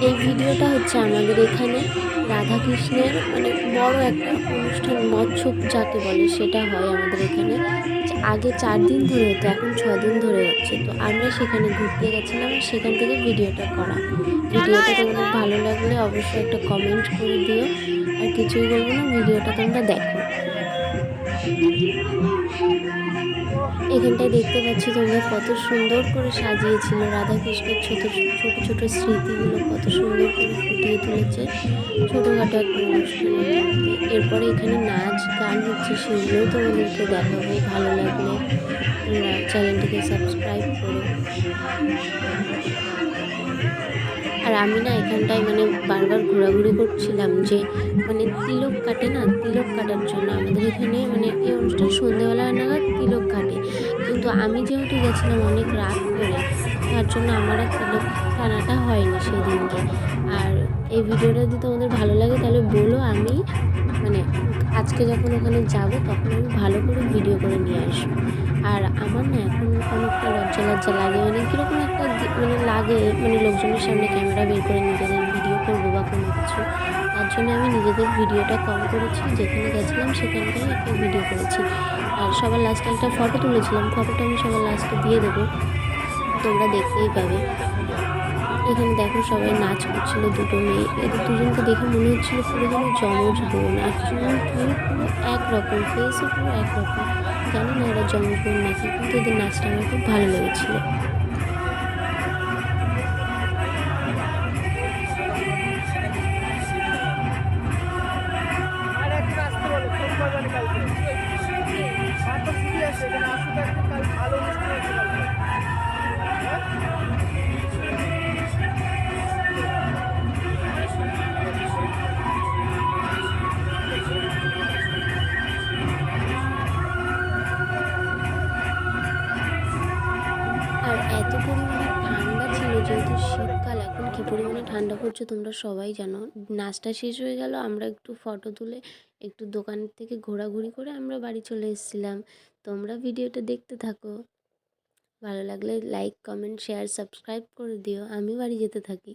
এই ভিডিওটা হচ্ছে আমাদের এখানে রাধাকৃষ্ণের মানে বড় একটা অনুষ্ঠান, মৎসব যাকে বলে সেটা হয় আমাদের এখানে। আগে 4 দিন ধরে হতো, এখন 6 দিন ধরে হচ্ছে। তো আমরা সেখানে ঘুরতে গেছিলাম, আর সেখান থেকে ভিডিওটা করা। ভিডিওটা তোমাদের ভালো লাগলে অবশ্যই একটা কমেন্ট করে দিও। আর কিছুই বলবো না, ভিডিওটা তোমরা দেখো। এখানটায় দেখতে পাচ্ছ তোমরা কত সুন্দর করে সাজিয়েছিল রাধাকৃষ্ণের ছোট ছোট ছোট স্মৃতিগুলো, কত সুন্দর করে ফুটিয়ে তুলেছে ছোটোখাটো একটা অনুষ্ঠানের মধ্যে। এরপরে এখানে নাচ গান হচ্ছে, সেগুলোও তোমাদেরকে দেখাবো। ভালো লাগলে তোমরা চ্যানেলটিকে সাবস্ক্রাইব করো। আর আমি না এখানটায় মানে বারবার ঘোরাঘুরি করছিলাম যে মানে তিলক কাটে না, তিলক কাটার জন্য আমাদের এখানে মানে এই অনুষ্ঠান সন্ধ্যেবেলা নাগাদ তিলক কাটে। কিন্তু আমি যেহেতু গেছিলাম অনেক রাত করে, তার জন্য আমার আর তিলক টানাটা হয়নি সেদিনকে। আর এই ভিডিওটা যদি তোমাদের ভালো লাগে তাহলে বলো, আমি মানে আজকে যখন ওখানে যাব তখন আমি ভালো করে ভিডিও করে নিয়ে আসবো। আর আমার না এখন অনেকটা লজ্জা লজ্জা লাগে, মানে কীরকম একটা মানে লাগে, মানে লোকজনের সামনে ক্যামেরা বের করে নিজেদের ভিডিও করবো বা কোনো কিছু। তার জন্য আমি নিজেদের ভিডিওটা কম করেছি, যেখানে গেছিলাম সেখানটাই একটা ভিডিও করেছি। আর সবার লাস্টে একটা ফটো তুলেছিলাম, ফটোটা আমি সবার লাস্টে দিয়ে দেবো, তোমরা দেখতেই পাবে। এখানে দেখো সবাই নাচ করছিল, দুটো মেয়ে, এদের দুজনকে দেখে মনে হচ্ছিল পুরো যেন যমজ বোন। আর চুল টুল পুরো একরকম, ফেসও পুরো একরকম। জানি না এরা যমজ বোন নাকি, কিন্তু এদের নাচটা আমার খুব ভালো লেগেছিলো। আর এত পরিমাণে ঠান্ডা ছিল, যেহেতু শীতকাল, এখন কী পরিমাণে ঠান্ডা পড়ছে তোমরা সবাই জানো। নাচটা শেষ হয়ে গেল, আমরা একটু ফটো তুলে একটু দোকানের থেকে ঘোরাঘুরি করে আমরা বাড়ি চলে এসেছিলাম। তোমরা ভিডিওটা দেখতে থাকো, ভালো লাগলে লাইক কমেন্ট শেয়ার সাবস্ক্রাইব করে দিও, আমি বাড়ি যেতে থাকি।